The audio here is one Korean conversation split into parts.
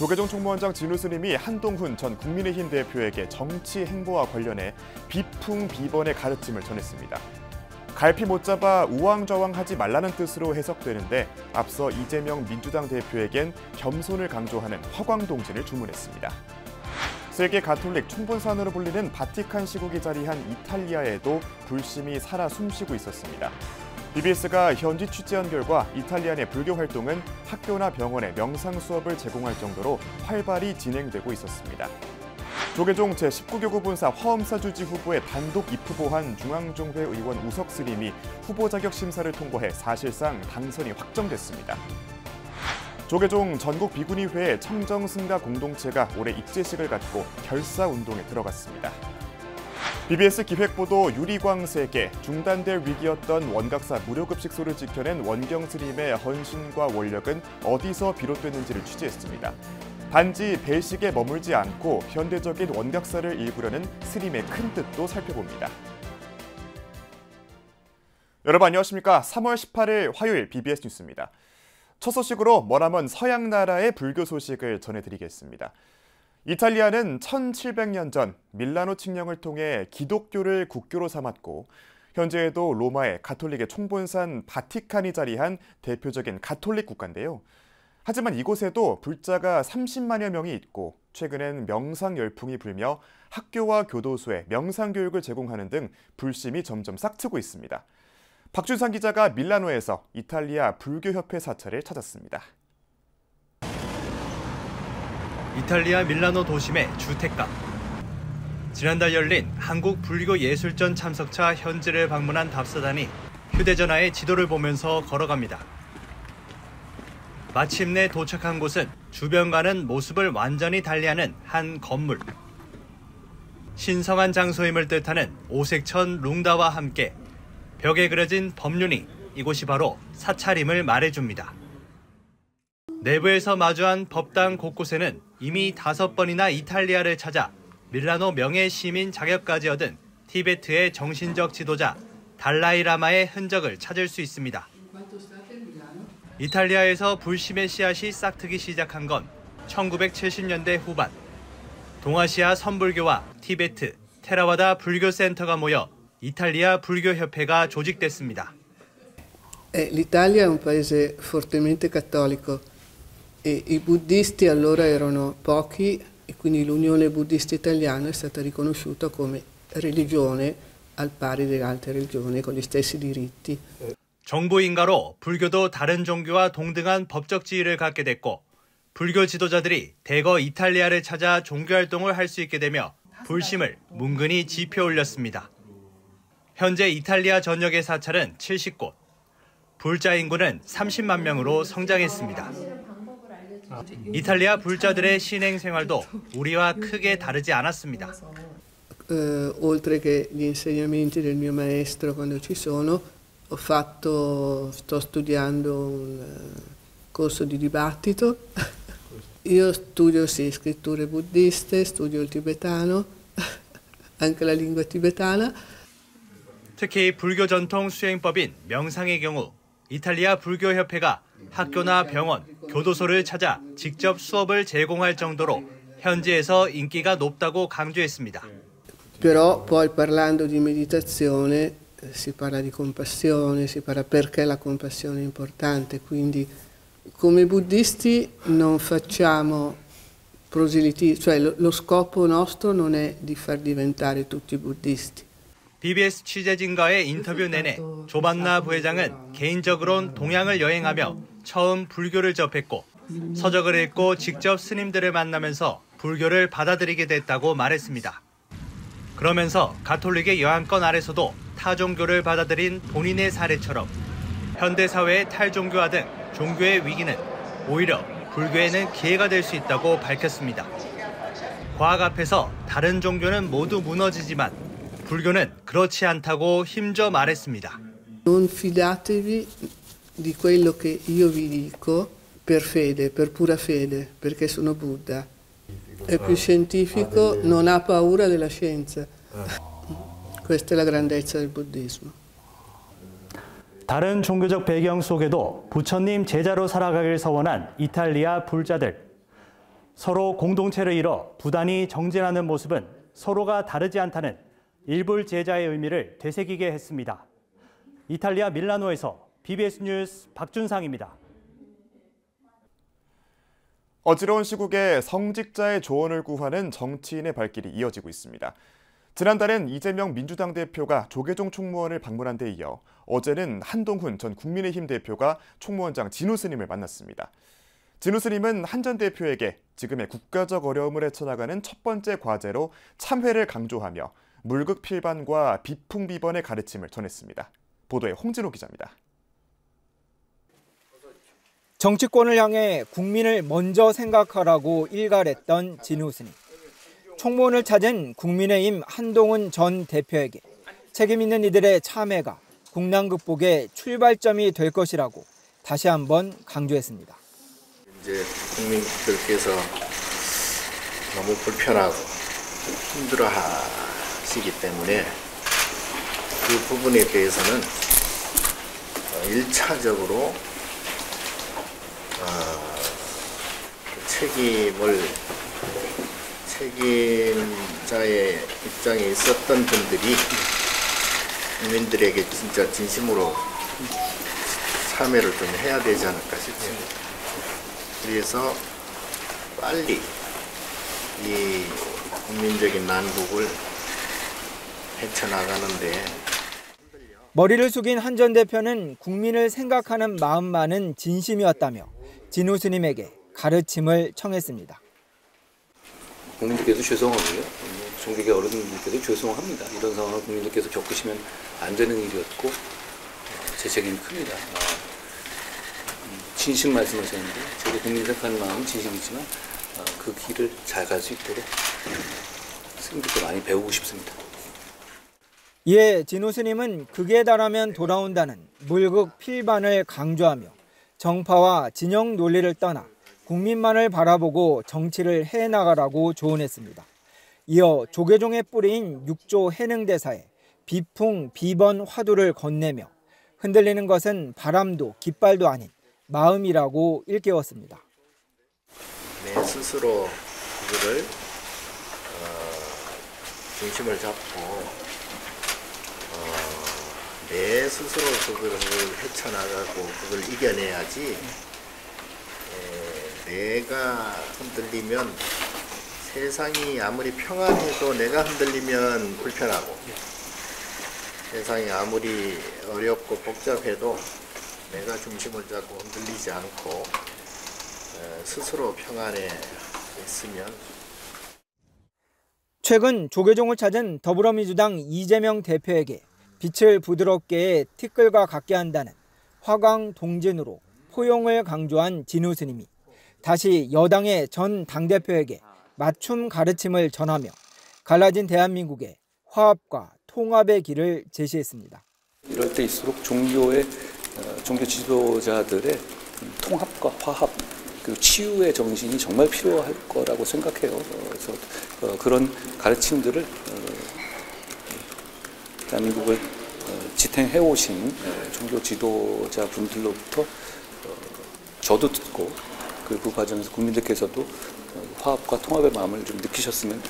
조계종 총무원장 진우 스님이 한동훈 전 국민의힘 대표에게 정치 행보와 관련해 비풍비번의 가르침을 전했습니다. 갈피 못 잡아 우왕좌왕하지 말라는 뜻으로 해석되는데 앞서 이재명 민주당 대표에겐 겸손을 강조하는 화광동진을 주문했습니다. 세계 가톨릭 총본산으로 불리는 바티칸 시국이 자리한 이탈리아에도 불심이 살아 숨쉬고 있었습니다. BBS가 현지 취재한 결과 이탈리아 내 불교 활동은 학교나 병원에 명상 수업을 제공할 정도로 활발히 진행되고 있었습니다. 조계종 제19교구 본사 화엄사주지 후보에 단독 입후보한 중앙종회 의원 우석 스님이 후보 자격 심사를 통과해 사실상 당선이 확정됐습니다. 조계종 전국 비구니회 청정승가 공동체가 올해 입제식을 갖고 결사운동에 들어갔습니다. BBS 기획보도 유리광 세계, 중단될 위기였던 원각사 무료급식소를 지켜낸 원경 스님의 헌신과 원력은 어디서 비롯됐는지를 취재했습니다. 단지 배식에 머물지 않고 현대적인 원각사를 일구려는 스님의 큰 뜻도 살펴봅니다. 여러분 안녕하십니까? 3월 18일 화요일 BBS 뉴스입니다. 첫 소식으로 머나먼 서양 나라의 불교 소식을 전해드리겠습니다. 이탈리아는 1700년 전 밀라노 칙령을 통해 기독교를 국교로 삼았고 현재에도 로마의 가톨릭의 총본산 바티칸이 자리한 대표적인 가톨릭 국가인데요. 하지만 이곳에도 불자가 30만여 명이 있고 최근엔 명상 열풍이 불며 학교와 교도소에 명상 교육을 제공하는 등 불심이 점점 싹트고 있습니다. 박준상 기자가 밀라노에서 이탈리아 불교협회 사찰을 찾았습니다. 이탈리아 밀라노 도심의 주택가. 지난달 열린 한국 불교예술전 참석차 현지를 방문한 답사단이 휴대전화에 지도를 보면서 걸어갑니다. 마침내 도착한 곳은 주변과는 모습을 완전히 달리하는 한 건물. 신성한 장소임을 뜻하는 오색천 룽다와 함께 벽에 그려진 법륜이 이곳이 바로 사찰임을 말해줍니다. 내부에서 마주한 법당 곳곳에는 이미 5번이나 이탈리아를 찾아 밀라노 명예 시민 자격까지 얻은 티베트의 정신적 지도자 달라이라마의 흔적을 찾을 수 있습니다. 이탈리아에서 불심의 씨앗이 싹트기 시작한 건 1970년대 후반. 동아시아 선불교와 티베트, 테라와다 불교센터가 모여 이탈리아 불교협회가 조직됐습니다. L'Italia è un paese fortemente cattolico e i buddisti allora erano pochi e quindi l'Unione Buddista Italiana è stata riconosciuta come religione al pari delle altre religioni con gli stessi diritti. 정부 인가로 불교도 다른 종교와 동등한 법적 지위를 갖게 됐고 불교 지도자들이 대거 이탈리아를 찾아 종교활동을 할 수 있게 되며 불심을 문근히 지펴 올렸습니다. 현재 이탈리아 전역의 사찰은 70곳, 불자 인구는 30만 명으로 성장했습니다. 이탈리아 불자들의 신행 생활도 우리와 크게 다르지 않았습니다. Oltre che gli insegnamenti del mio maestro quando ci sono, sto studiando un corso di dibattito. Io studio sì, scritture buddiste, studio il tibetano, anche la lingua tibetana. 특히 불교 전통 수행법인 명상의 경우 이탈리아 불교협회가 학교나 병원, 교도소를 찾아 직접 수업을 제공할 정도로 현지에서 인기가 높다고 강조했습니다. Però poi parlando di meditazione si parla di compassione, si parla perché la compassione è importante, quindi come buddisti non facciamo proselitismo, cioè lo scopo nostro non è di far diventare tutti buddisti. BBS 취재진과의 인터뷰 내내 조반나 부회장은 개인적으론 동양을 여행하며 처음 불교를 접했고 서적을 읽고 직접 스님들을 만나면서 불교를 받아들이게 됐다고 말했습니다. 그러면서 가톨릭의 영향권 아래서도 타종교를 받아들인 본인의 사례처럼 현대사회의 탈종교화 등 종교의 위기는 오히려 불교에는 기회가 될 수 있다고 밝혔습니다. 과학 앞에서 다른 종교는 모두 무너지지만 불교는 그렇지 않다고 힘줘 말했습니다. Non fidatevi di quello che io vi dico per fede, per pura fede, perché sono Buddha. È più scientifico, non ha paura della scienza. Questa è la grandezza del buddismo. 다른 종교적 배경 속에도 부처님 제자로 살아가길 서원한 이탈리아 불자들. 서로 공동체를 이뤄 부단히 정진하는 모습은 서로가 다르지 않다는 일불 제자의 의미를 되새기게 했습니다. 이탈리아 밀라노에서 BBS 뉴스 박준상입니다. 어지러운 시국에 성직자의 조언을 구하는 정치인의 발길이 이어지고 있습니다. 지난달엔 이재명 민주당 대표가 조계종 총무원을 방문한 데 이어 어제는 한동훈 전 국민의힘 대표가 총무원장 진우 스님을 만났습니다. 진우 스님은 한 전 대표에게 지금의 국가적 어려움을 헤쳐나가는 첫 번째 과제로 참회를 강조하며 물극필반과 비풍비번의 가르침을 전했습니다. 보도에 홍진호 기자입니다. 정치권을 향해 국민을 먼저 생각하라고 일갈했던 진우 스님. 총무원을 찾은 국민의힘 한동훈 전 대표에게 책임 있는 이들의 참회가 국난 극복의 출발점이 될 것이라고 다시 한번 강조했습니다. 이제 국민들께서 너무 불편하고 힘들어하시기 때문에 그 부분에 대해서는 1차적으로 책임자의 입장에 있었던 분들이 국민들에게 진짜 진심으로 참여를 좀 해야 되지 않을까 싶습니다. 그래서 빨리 이 국민적인 난국을 헤쳐나가는데 머리를 숙인 한 전 대표는 국민을 생각하는 마음만은 진심이었다며 진우 스님에게 가르침을 청했습니다. 국민들께도 죄송하고요. 종교계 어른들께도 죄송합니다. 이런 상황을 국민들께서 겪으시면 안 되는 일이었고 제 책임이 큽니다. 진심 말씀하셨는데 저도 국민 생각하는 마음은 진심이지만 그 길을 잘 갈 수 있도록 스님들께 많이 배우고 싶습니다. 이에 진우 스님은 극에 달하면 돌아온다는 물극필반을 강조하며 정파와 진영 논리를 떠나 국민만을 바라보고 정치를 해나가라고 조언했습니다. 이어 조계종의 뿌리인 6조 해능대사에 비풍, 비번, 화두를 건네며 흔들리는 것은 바람도 깃발도 아닌 마음이라고 일깨웠습니다. 내 스스로 그거를 중심을 잡고 내 스스로 그걸 헤쳐나가고 그걸 이겨내야지 내가 흔들리면 세상이 아무리 평안해도 내가 흔들리면 불편하고 세상이 아무리 어렵고 복잡해도 내가 중심을 잡고 흔들리지 않고 스스로 평안에 있으면. 최근 조계종을 찾은 더불어민주당 이재명 대표에게 빛을 부드럽게 티끌과 같게 한다는 화강 동진으로 포용을 강조한 진우 스님이 다시 여당의 전 당대표에게 맞춤 가르침을 전하며 갈라진 대한민국의 화합과 통합의 길을 제시했습니다. 이럴 때일수록 종교 지도자들의 통합과 화합 그리고 치유의 정신이 정말 필요할 거라고 생각해요. 그래서 그런 가르침들을 대한민국을 지탱해 오신 종교 지도자 분들로부터 저도 듣고 그 과정에서 국민들께서도 화합과 통합의 마음을 좀 느끼셨으면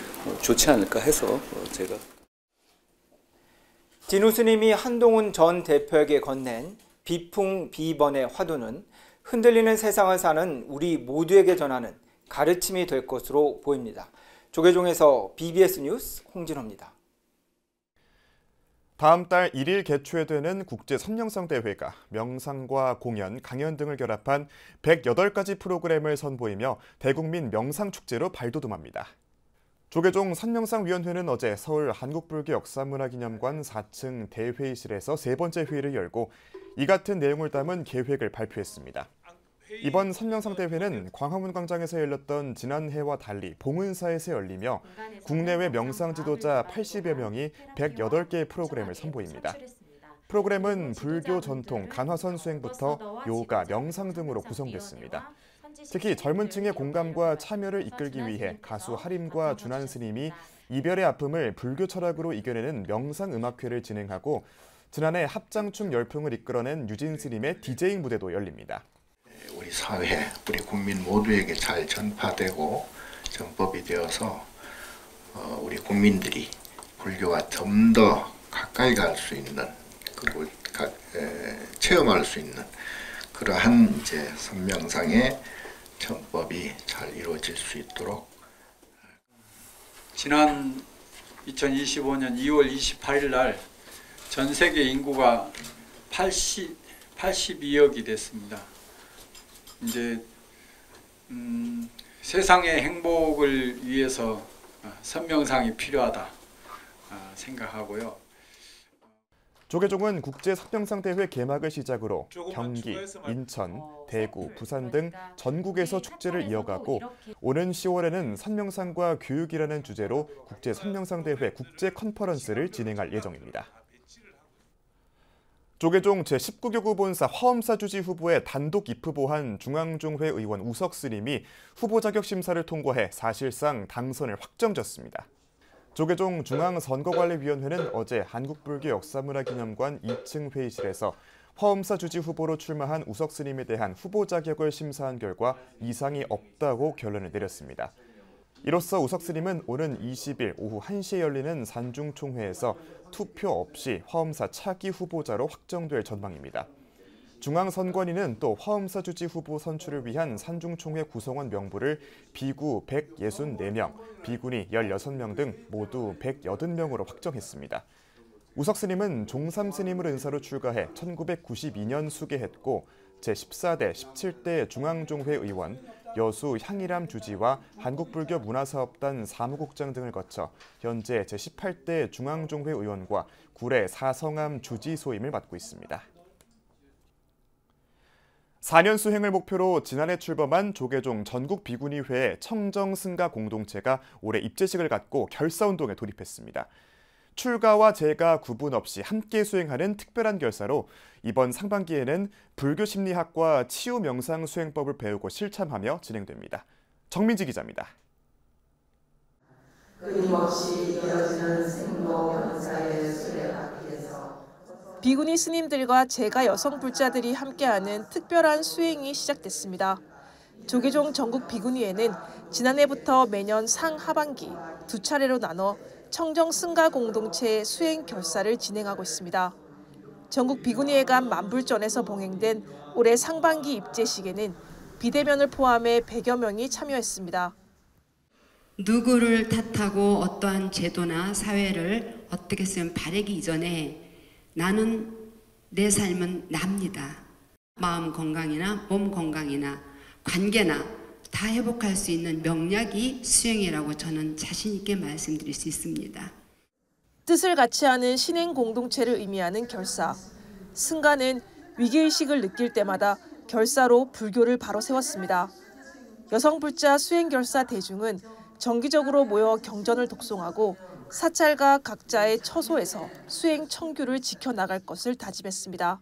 좋지 않을까 해서 제가. 진우 스님이 한동훈 전 대표에게 건넨 비풍 비번의 화두는 흔들리는 세상을 사는 우리 모두에게 전하는 가르침이 될 것으로 보입니다. 조계종에서 BBS 뉴스 홍진호입니다. 다음 달 1일 개최되는 국제 선명상 대회가 명상과 공연, 강연 등을 결합한 108가지 프로그램을 선보이며 대국민 명상축제로 발돋움합니다. 조계종 선명상위원회는 어제 서울 한국불교역사문화기념관 4층 대회의실에서 세 번째 회의를 열고 이 같은 내용을 담은 계획을 발표했습니다. 이번 선명상 대회는 광화문광장에서 열렸던 지난해와 달리 봉은사에서 열리며 국내외 명상 지도자 80여 명이 108개의 프로그램을 선보입니다. 프로그램은 불교 전통 간화선 수행부터 요가, 명상 등으로 구성됐습니다. 특히 젊은 층의 공감과 참여를 이끌기 위해 가수 하림과 준한 스님이 이별의 아픔을 불교 철학으로 이겨내는 명상음악회를 진행하고 지난해 합장춤 열풍을 이끌어낸 유진 스님의 디제잉 무대도 열립니다. 우리 사회, 우리 국민 모두에게 잘 전파되고 전법이 되어서 우리 국민들이 불교와 좀 더 가까이 갈 수 있는, 그리고 체험할 수 있는 그러한 이제 선명상의 전법이 잘 이루어질 수 있도록. 지난 2025년 2월 28일 날 전 세계 인구가 82억이 됐습니다. 이제 세상의 행복을 위해서 선명상이 필요하다 생각하고요. 조계종은 국제 선명상 대회 개막을 시작으로 경기, 인천, 대구, 부산 등 전국에서 축제를 이어가고 오는 10월에는 선명상과 교육이라는 주제로 국제 선명상 대회 국제 컨퍼런스를 진행할 예정입니다. 조계종 제19교구 본사 화엄사 주지 후보에 단독 입후보한 중앙종회 의원 우석 스님이 후보 자격 심사를 통과해 사실상 당선을 확정졌습니다. 조계종 중앙선거관리위원회는 어제 한국불교역사문화기념관 2층 회의실에서 화엄사 주지 후보로 출마한 우석 스님에 대한 후보 자격을 심사한 결과 이상이 없다고 결론을 내렸습니다. 이로써 우석 스님은 오는 20일 오후 1시에 열리는 산중총회에서 투표 없이 화엄사 차기 후보자로 확정될 전망입니다. 중앙선관위는 또 화엄사 주지 후보 선출을 위한 산중총회 구성원 명부를 비구 164명, 비구니 16명 등 모두 180명으로 확정했습니다. 우석 스님은 종삼 스님을 은사로 출가해 1992년 수계했고 제14대, 17대 중앙종회 의원, 여수 향일암 주지와 한국불교 문화사업단 사무국장 등을 거쳐 현재 제18대 중앙종회 의원과 구례 사성암 주지 소임을 맡고 있습니다. 4년 수행을 목표로 지난해 출범한 조계종 전국비구니회 청정승가 공동체가 올해 입제식을 갖고 결사운동에 돌입했습니다. 출가와 재가 구분 없이 함께 수행하는 특별한 결사로 이번 상반기에는 불교심리학과 치유명상수행법을 배우고 실참하며 진행됩니다. 정민지 기자입니다. 끊임없이 이어지는 생로 경사의 수레바퀴에서 비구니 스님들과 재가 여성 불자들이 함께하는 특별한 수행이 시작됐습니다. 조계종 전국 비구니회는 지난해부터 매년 상하반기 두 차례로 나눠 청정승가 공동체 수행 결사를 진행하고 있습니다. 전국 비구니회가 만불전에서 봉행된 올해 상반기 입제식에는 비대면을 포함해 100여 명이 참여했습니다. 누구를 탓하고 어떠한 제도나 사회를 어떻게 쓰면 바라기 이전에 나는 내 삶은 납니다. 마음 건강이나 몸 건강이나 관계나 다 회복할 수 있는 명약이 수행이라고 저는 자신 있게 말씀드릴 수 있습니다. 뜻을 같이 하는 신행 공동체를 의미하는 결사. 승가는 위기의식을 느낄 때마다 결사로 불교를 바로 세웠습니다. 여성 불자 수행 결사 대중은 정기적으로 모여 경전을 독송하고 사찰과 각자의 처소에서 수행 청규를 지켜나갈 것을 다짐했습니다.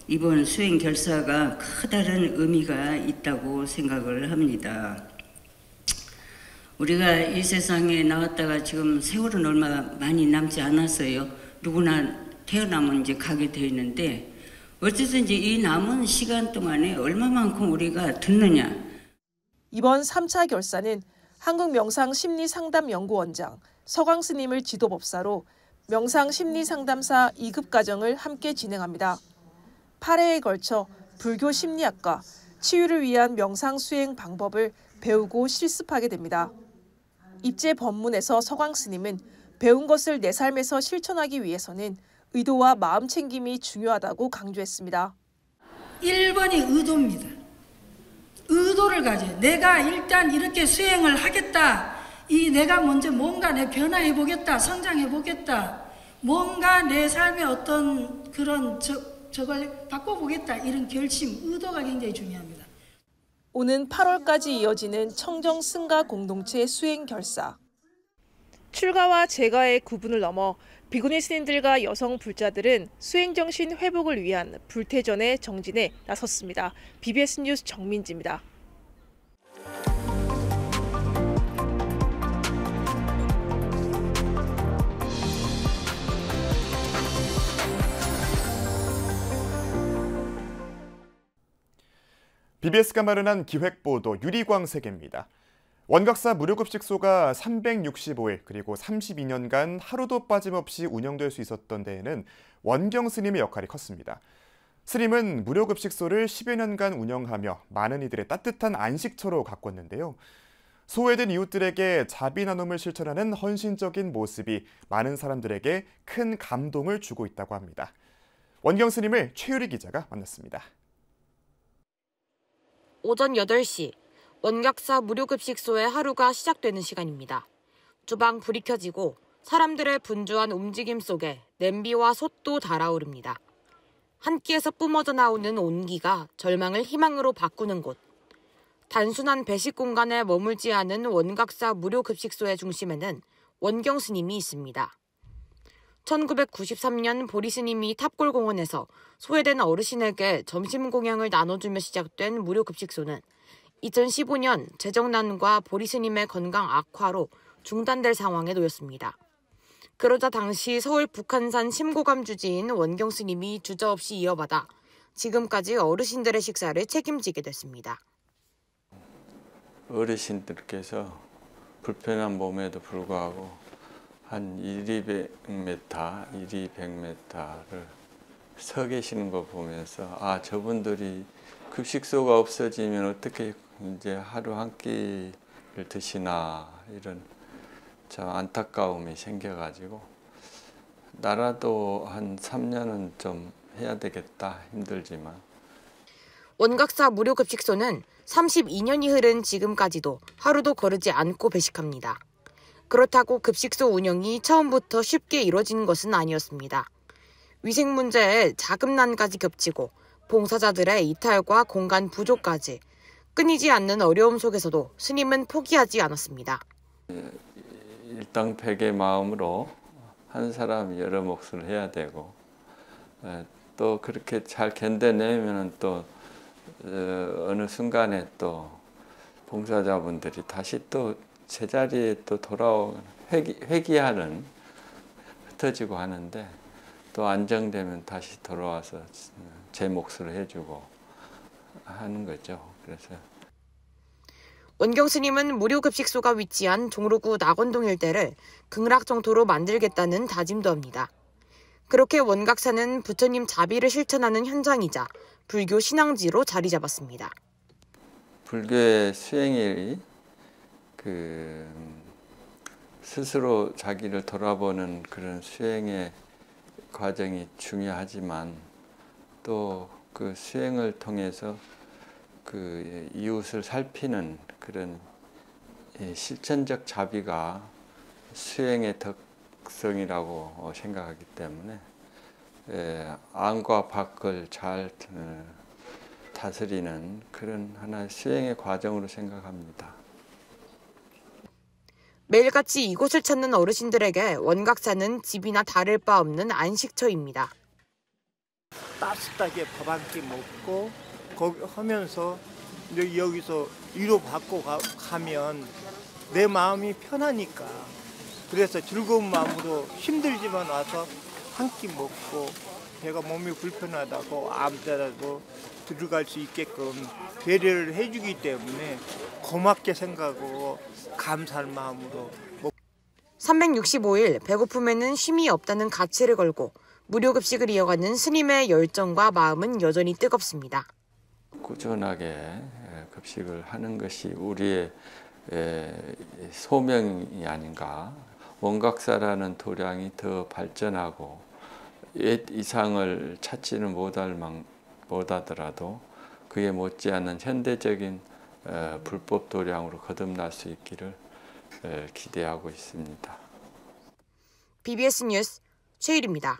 이번 수행 결사가 커다란 의미가 있다고 생각을 합니다. 우리가 이 세상에 나왔다가 지금 세월은 얼마 많이 남지 않았어요. 누구나 태어나면 이제 가게 되어 있는데 어쨌든 이제 이 남은 시간 동안에 얼마만큼 우리가 듣느냐. 이번 3차 결사는 한국명상심리상담연구원장 서광 스님을 지도법사로 명상심리상담사 2급 과정을 함께 진행합니다. 8회에 걸쳐 불교 심리학과 치유를 위한 명상 수행 방법을 배우고 실습하게 됩니다. 입제 법문에서 서광 스님은 배운 것을 내 삶에서 실천하기 위해서는 의도와 마음 챙김이 중요하다고 강조했습니다. 1번이 의도입니다. 의도를 가져요. 내가 일단 이렇게 수행을 하겠다. 내가 먼저 뭔가 내 변화해 보겠다. 성장해 보겠다. 뭔가 내 삶의 어떤 그런 저걸 바꿔보겠다. 이런 결심, 의도가 굉장히 중요합니다. 오는 8월까지 이어지는 청정승가 공동체 수행 결사. 출가와 재가의 구분을 넘어 비구니 스님들과 여성 불자들은 수행정신 회복을 위한 불태전의 정진에 나섰습니다. BBS 뉴스 정민지입니다. BBS가 마련한 기획보도 유리광세계입니다. 원각사 무료급식소가 365일 그리고 32년간 하루도 빠짐없이 운영될 수 있었던 데에는 원경 스님의 역할이 컸습니다. 스님은 무료급식소를 10여 년간 운영하며 많은 이들의 따뜻한 안식처로 가꿨는데요. 소외된 이웃들에게 자비 나눔을 실천하는 헌신적인 모습이 많은 사람들에게 큰 감동을 주고 있다고 합니다. 원경 스님을 최유리 기자가 만났습니다. 오전 8시, 원각사 무료급식소의 하루가 시작되는 시간입니다. 주방 불이 켜지고 사람들의 분주한 움직임 속에 냄비와 솥도 달아오릅니다. 한 끼에서 뿜어져 나오는 온기가 절망을 희망으로 바꾸는 곳. 단순한 배식 공간에 머물지 않은 원각사 무료급식소의 중심에는 원경 스님이 있습니다. 1993년 보리 스님이 탑골공원에서 소외된 어르신에게 점심 공양을 나눠주며 시작된 무료급식소는 2015년 재정난과 보리 스님의 건강 악화로 중단될 상황에 놓였습니다. 그러자 당시 서울 북한산 심고감 주지인 원경 스님이 주저없이 이어받아 지금까지 어르신들의 식사를 책임지게 됐습니다. 어르신들께서 불편한 몸에도 불구하고 한 1,200m, 1,200m를 서 계시는 거 보면서 아, 저분들이 급식소가 없어지면 어떻게 이제 하루 한 끼를 드시나 이런 참 안타까움이 생겨가지고 나라도 한 3년은 좀 해야 되겠다, 힘들지만. 원각사 무료급식소는 32년이 흐른 지금까지도 하루도 거르지 않고 배식합니다. 그렇다고 급식소 운영이 처음부터 쉽게 이뤄진 것은 아니었습니다. 위생 문제에 자금난까지 겹치고 봉사자들의 이탈과 공간 부족까지 끊이지 않는 어려움 속에서도 스님은 포기하지 않았습니다. 일당백의 마음으로 한 사람 여러 몫을 해야 되고 또 그렇게 잘 견뎌내면 또 어느 순간에 또 봉사자분들이 다시 또 제자리에 또 돌아오고 회귀하는 흩어지고 하는데 또 안정되면 다시 돌아와서 제 몫을 해주고 하는 거죠. 그래서 원경 스님은 무료급식소가 위치한 종로구 낙원동 일대를 극락정토로 만들겠다는 다짐도 합니다. 그렇게 원각사는 부처님 자비를 실천하는 현장이자 불교 신앙지로 자리 잡았습니다. 불교의 수행이 스스로 자기를 돌아보는 그런 수행의 과정이 중요하지만 또 그 수행을 통해서 그 이웃을 살피는 그런 실천적 자비가 수행의 덕성이라고 생각하기 때문에 안과 밖을 잘 다스리는 그런 하나의 수행의 과정으로 생각합니다. 매일같이 이곳을 찾는 어르신들에게 원각사는 집이나 다를 바 없는 안식처입니다. 따뜻하게 밥 한 끼 먹고 거기 하면서 여기서 위로받고 가면 내 마음이 편하니까 그래서 즐거운 마음으로 힘들지만 와서 한 끼 먹고 내가 몸이 불편하다고 아무데라도 들어갈 수 있게끔 배려를 해주기 때문에 고맙게 생각하고 감사할 마음으로 365일 배고픔에는 쉼이 없다는 가치를 걸고 무료급식을 이어가는 스님의 열정과 마음은 여전히 뜨겁습니다. 꾸준하게 급식을 하는 것이 우리의 소명이 아닌가. 원각사라는 도량이 더 발전하고 옛 이상을 찾지는 못하더라도 그에 못지않은 현대적인 불법 도량으로 거듭날 수 있기를 기대하고 있습니다. BBS 뉴스 최일입니다.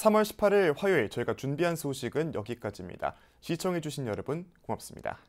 3월 18일 화요일 저희가 준비한 소식은 여기까지입니다. 시청해주신 여러분 고맙습니다.